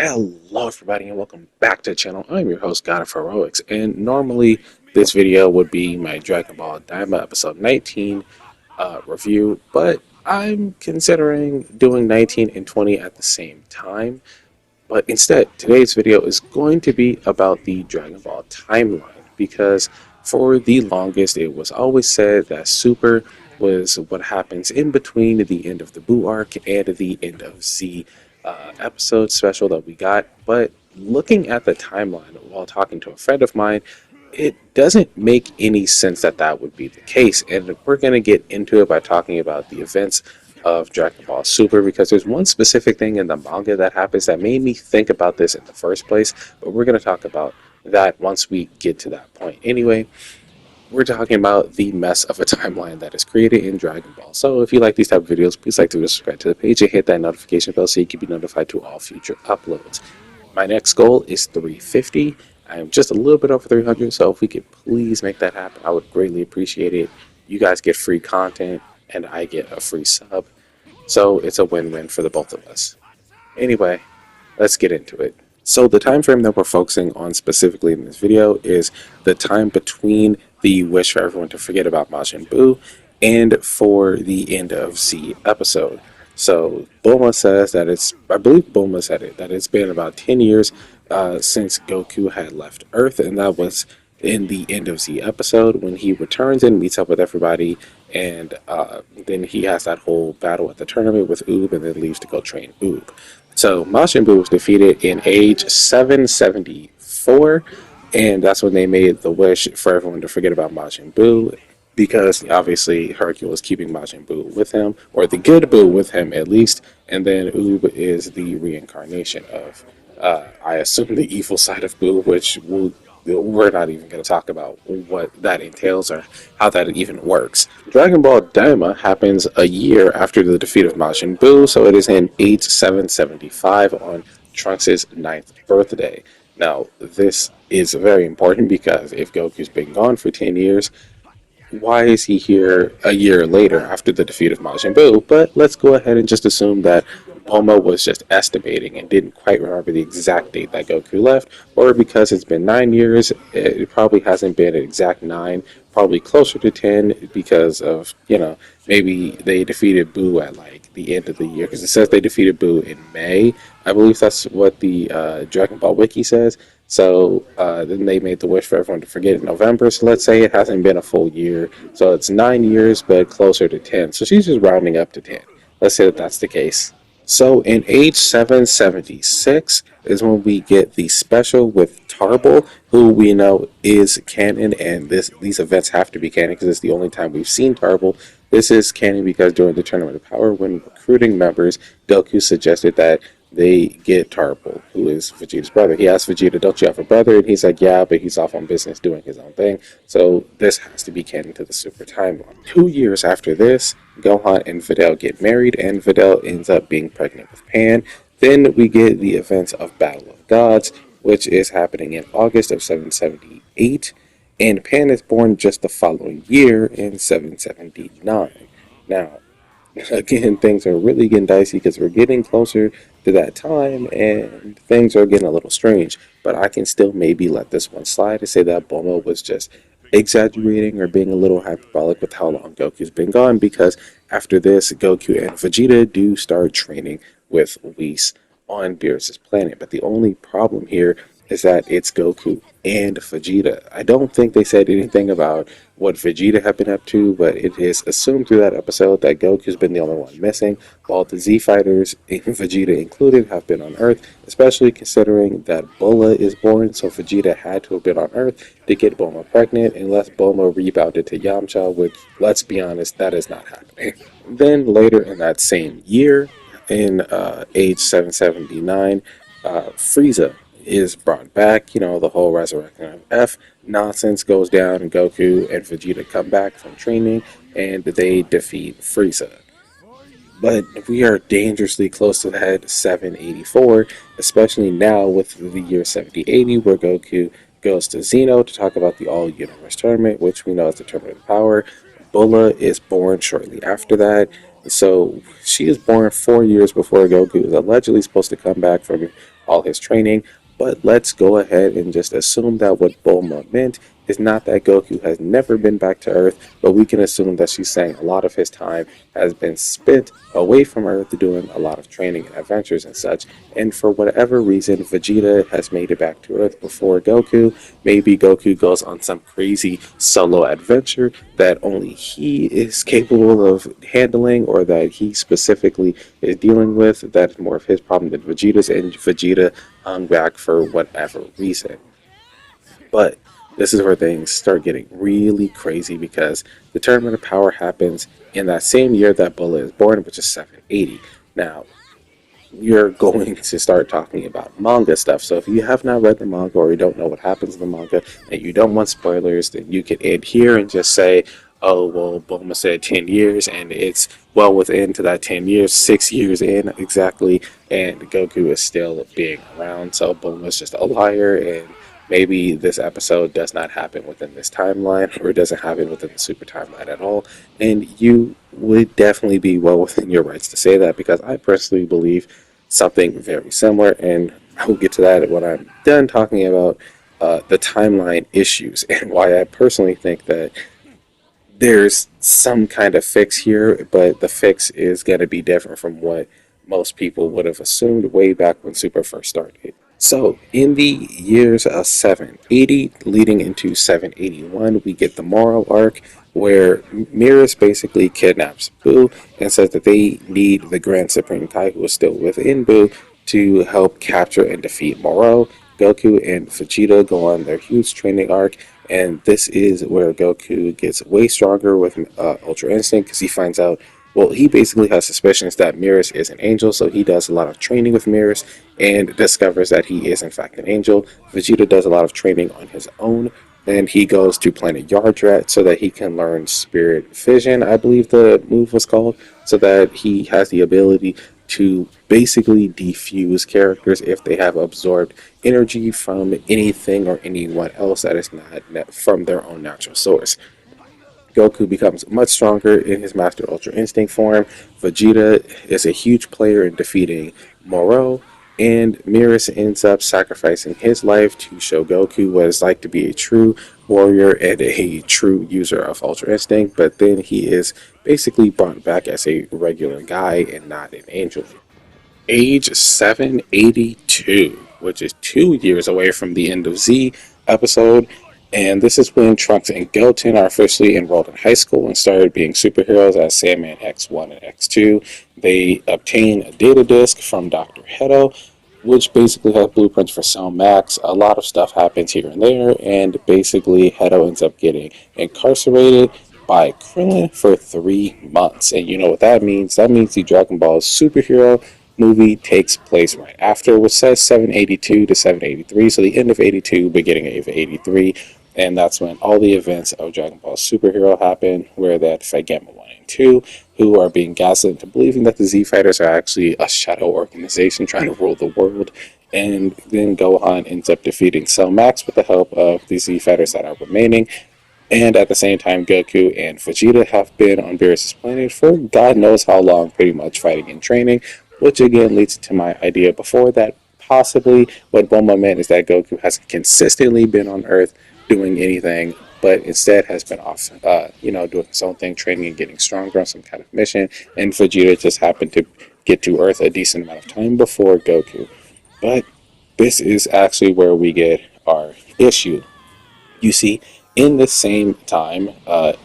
Hello everybody and welcome back to the channel. I'm your host God of Heroics, and normally this video would be my Dragon Ball Daima episode 19 review, but I'm considering doing 19 and 20 at the same time. But instead, today's video is going to be about the Dragon Ball timeline, because for the longest it was always said that Super was what happens in between the end of the Buu arc and the end of Z episode special that we got. But looking at the timeline while talking to a friend of mine, it doesn't make any sense that that would be the case. And we're going to get into it by talking about the events of Dragon Ball Super, because there's one specific thing in the manga that happens that made me think about this in the first place. But we're going to talk about that once we get to that point. Anyway, we're talking about the mess of a timeline that is created in Dragon Ball. So if you like these type of videos, please like to subscribe to the page and hit that notification bell so you can be notified to all future uploads. My next goal is 350. I am just a little bit over 300, so if we could please make that happen, I would greatly appreciate it. You guys get free content and I get a free sub, so it's a win-win for the both of us. Anyway, let's get into it. So the time frame that we're focusing on specifically in this video is the time between the wish for everyone to forget about Majin Buu and for the end of Z episode. So Bulma says that I believe Bulma said it, that it's been about 10 years since Goku had left Earth, and that was in the end of Z episode when he returns and meets up with everybody, and then he has that whole battle at the tournament with Oob and then leaves to go train Oob. So Majin Buu was defeated in age 774, and that's when they made the wish for everyone to forget about Majin Buu, because obviously Hercule was keeping Majin Buu with him, or the good Buu with him at least, and then Oob is the reincarnation of, I assume, the evil side of Buu, which we're not even going to talk about what that entails or how that even works. Dragon Ball Daima happens a year after the defeat of Majin Buu, so it is in age 775 on Trunks' 9th birthday. Now, this is very important because if Goku's been gone for 10 years, why is he here a year later after the defeat of Majin Buu? But let's go ahead and just assume that Bulma was just estimating and didn't quite remember the exact date that Goku left, or because it's been 9 years, it probably hasn't been an exact 9, probably closer to 10 because of, maybe they defeated Buu at like the end of the year, because it says they defeated Buu in May. I believe that's what the Dragon Ball Wiki says. So then they made the wish for everyone to forget in November. So let's say it hasn't been a full year. So it's 9 years, but closer to 10. So she's just rounding up to 10. Let's say that that's the case. So in age 776 is when we get the special with Tarble, who we know is canon, and these events have to be canon because it's the only time we've seen Tarble. This is canon because during the Tournament of Power, when recruiting members, Goku suggested that they get Tarble, who is Vegeta's brother. He asked Vegeta, "Don't you have a brother?" And he's like, "Yeah, but he's off on business doing his own thing." So this has to be canon to the Super timeline. 2 years after this, Gohan and Videl get married, and Videl ends up being pregnant with Pan. Then we get the events of Battle of Gods, which is happening in August of 778, and Pan is born just the following year in 779. Now, again, things are really getting dicey because we're getting closer to that time and things are getting a little strange. But I can still maybe let this one slide and say that Bulma was just exaggerating or being a little hyperbolic with how long Goku's been gone, because after this, Goku and Vegeta do start training with Whis on Beerus' planet. But the only problem here is that it's Goku and Vegeta. I don't think they said anything about what Vegeta had been up to, but it is assumed through that episode that Goku's been the only one missing, while the Z Fighters, Vegeta included, have been on Earth, especially considering that Bulma is born, so Vegeta had to have been on Earth to get Bulma pregnant, unless Bulma rebounded to Yamcha, which, let's be honest, that is not happening. Then later in that same year, in age 779, Frieza is brought back. The whole resurrection of F nonsense goes down, and Goku and Vegeta come back from training and they defeat Frieza. But we are dangerously close to that 784, especially now with the year 7080, where Goku goes to Xeno to talk about the All-Universe Tournament, which we know is the Tournament of Power. Bulla is born shortly after that, So she is born 4 years before Goku is allegedly supposed to come back from all his training. But let's go ahead and just assume that what Bulma meant is not that Goku has never been back to Earth, but we can assume that she's saying a lot of his time has been spent away from Earth doing a lot of training and adventures and such. And for whatever reason, Vegeta has made it back to Earth before Goku. Maybe Goku goes on some crazy solo adventure that only he is capable of handling, or that he specifically is dealing with. That is more of his problem than Vegeta's, and Vegeta hung back for whatever reason. But this is where things start getting really crazy because the Tournament of Power happens in that same year that Bulla is born, which is 780. Now, you're going to start talking about manga stuff. So if you have not read the manga or you don't know what happens in the manga and you don't want spoilers, then you can end here and just say, oh, well, Bulma said 10 years and it's well within to that 10 years, 6 years in exactly, and Goku is still being around. So Bulma's just a liar, and maybe this episode does not happen within this timeline, or it doesn't happen within the super timeline at all. And you would definitely be well within your rights to say that, because I personally believe something very similar, and I will get to that when I'm done talking about the timeline issues and why I personally think that there's some kind of fix here, but the fix is going to be different from what most people would have assumed way back when Super first started. So, in the years of 780 leading into 781, we get the Moro arc where Mirrors basically kidnaps Boo and says that they need the Grand Supreme Kai, who is still within Boo, to help capture and defeat Moro. Goku and Vegeta go on their huge training arc, and this is where Goku gets way stronger with Ultra Instinct, because he finds out, well, he basically has suspicions that Mirrors is an angel, so he does a lot of training with Mirrors and discovers that he is in fact an angel. Vegeta does a lot of training on his own, and he goes to Planet Yardrat so that he can learn Spirit Vision, I believe the move was called, so that he has the ability to basically defuse characters if they have absorbed energy from anything or anyone else that is not from their own natural source. Goku becomes much stronger in his Master Ultra Instinct form. Vegeta is a huge player in defeating Moro, and Mirrors ends up sacrificing his life to show Goku what it's like to be a true warrior and a true user of Ultra Instinct, but then he is basically brought back as a regular guy and not an angel. Age 782, which is 2 years away from the end of Z episode. And this is when Trunks and Goten are officially enrolled in high school and started being superheroes as Sandman X1 and X2. They obtain a data disk from Dr. Hedo, which basically has blueprints for Cell Max. A lot of stuff happens here and there, and basically Hedo ends up getting incarcerated by Krillin for 3 months. And you know what that means? That means the Dragon Ball superhero movie takes place right after, which says 782 to 783, so the end of 82, beginning of 83, and that's when all the events of Dragon Ball Superhero happen, where that Fagema 1 and 2, who are being gaslit into believing that the Z Fighters are actually a shadow organization trying to rule the world, and then Gohan ends up defeating Cell Max with the help of the Z Fighters that are remaining. And at the same time, Goku and Vegeta have been on Beerus' planet for God knows how long, pretty much fighting and training, which again leads to my idea before that possibly what Bulma meant is that Goku hasn't consistently been on Earth doing anything, but instead has been off, doing his own thing, training and getting stronger on some kind of mission. And Vegeta just happened to get to Earth a decent amount of time before Goku. But this is actually where we get our issue. You see, in the same time,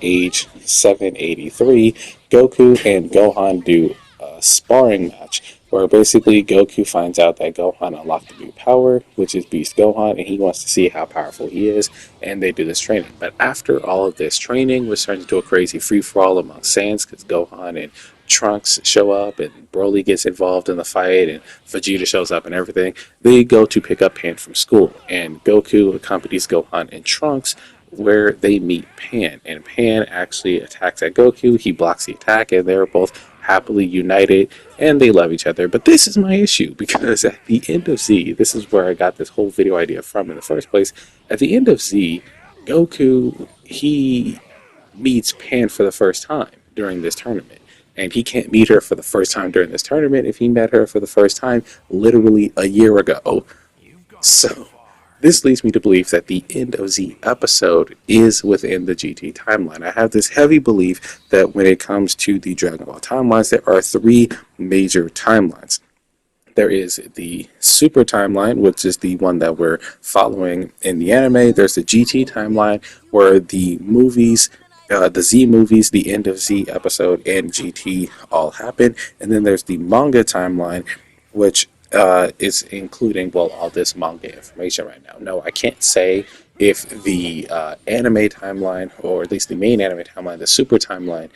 age 783, Goku and Gohan do a sparring match where basically Goku finds out that Gohan unlocked a new power, which is Beast Gohan, and he wants to see how powerful he is, and they do this training. But after all of this training, which turns into a crazy free-for-all among Saiyans, because Gohan and Trunks show up, and Broly gets involved in the fight, and Vegeta shows up and everything, they go to pick up Pan from school, and Goku accompanies Gohan and Trunks where they meet Pan, and Pan actually attacks at Goku. He blocks the attack, and they're both happily united, and they love each other. But this is my issue, because at the end of Z, this is where I got this whole video idea from in the first place. At the end of Z, Goku, he meets Pan for the first time during this tournament. and he can't meet her for the first time during this tournament if he met her for the first time literally a year ago. So this leads me to believe that the end of Z episode is within the GT timeline. I have this heavy belief that when it comes to the Dragon Ball timelines, there are three major timelines. There is the Super timeline, which is the one that we're following in the anime. There's the GT timeline, where the movies, the Z movies, the end of Z episode, and GT all happen. And then there's the manga timeline, which is including, well, all this manga information right now. No, I can't say if the anime timeline, or at least the main anime timeline, the Super timeline,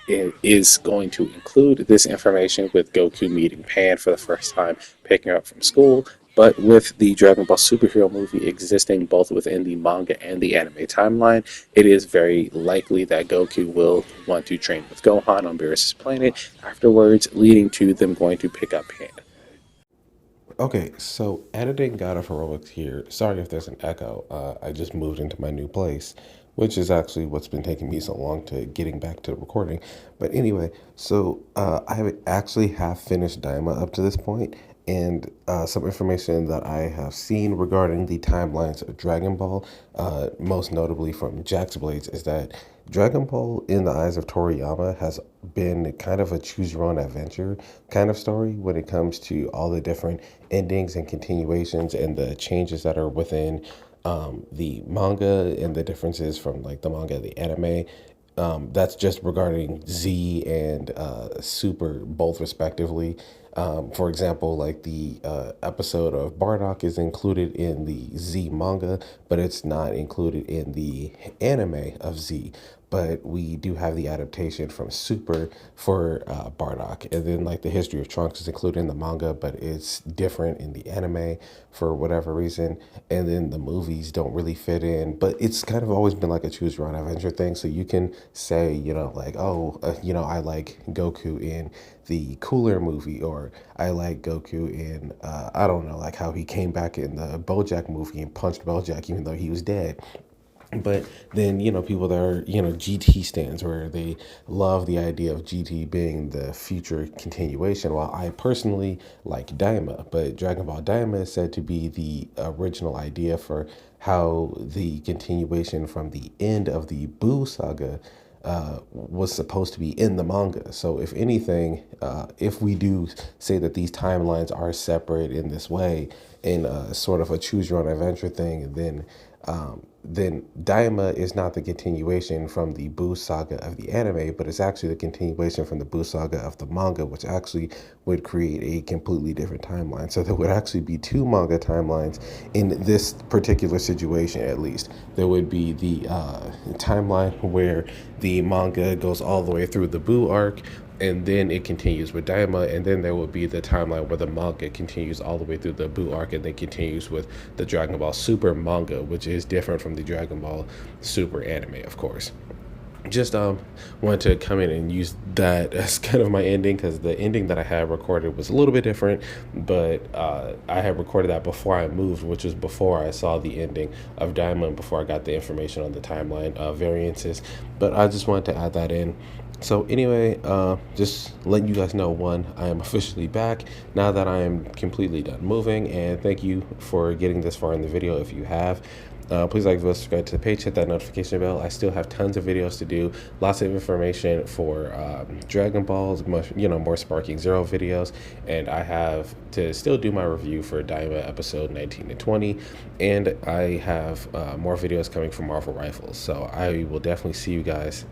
is going to include this information with Goku meeting Pan for the first time, picking her up from school. But with the Dragon Ball superhero movie existing both within the manga and the anime timeline, it is very likely that Goku will want to train with Gohan on Beerus' planet afterwards, leading to them going to pick up Pan. Okay, so editing God of Heroics here. Sorry if there's an echo. I just moved into my new place, which is actually what's been taking me so long to getting back to recording. But anyway, so actually have finished Daima up to this point, and some information that I have seen regarding the timelines of Dragon Ball, most notably from Jax Blades, is that Dragon Ball, in the eyes of Toriyama, has been kind of a choose your own adventure kind of story when it comes to all the different endings and continuations and the changes that are within the manga and the differences from like the manga and the anime. That's just regarding Z and Super, both respectively. For example, like the episode of Bardock is included in the Z manga, but it's not included in the anime of Z. But we do have the adaptation from Super for Bardock. And then, like, the history of Trunks is included in the manga, but it's different in the anime for whatever reason. And then the movies don't really fit in. But it's kind of always been like a choose your own adventure thing. So you can say, like, oh, I like Goku in the Cooler movie, or I like Goku in, I don't know, like how he came back in the Bojack movie and punched Bojack even though he was dead. But then, people that are, GT stands, where they love the idea of GT being the future continuation. While I personally like Daima, but Dragon Ball Daima is said to be the original idea for how the continuation from the end of the Buu saga was supposed to be in the manga. So, if anything, if we do say that these timelines are separate in this way, in sort of a choose your own adventure thing, then Daima is not the continuation from the Buu saga of the anime, but it's actually the continuation from the Buu saga of the manga, which actually would create a completely different timeline. So there would actually be two manga timelines in this particular situation, at least. There would be the timeline where the manga goes all the way through the Buu arc, and then it continues with Daima, and then there will be the timeline where the manga continues all the way through the Buu arc, and then continues with the Dragon Ball Super manga, which is different from the Dragon Ball Super anime, of course. Just wanted to come in and use that as kind of my ending, because the ending that I had recorded was a little bit different, but I had recorded that before I moved, which was before I saw the ending of Diamond, before I got the information on the timeline variances. But I just wanted to add that in. So anyway, just letting you guys know, one, I am officially back now that I am completely done moving, and thank you for getting this far in the video if you have. Please like, subscribe to the page, hit that notification bell. I still have tons of videos to do, lots of information for Dragon Balls, more Sparking Zero videos, and I have to still do my review for Daima episode 19 and 20, and I have more videos coming from Marvel Rifles. So I will definitely see you guys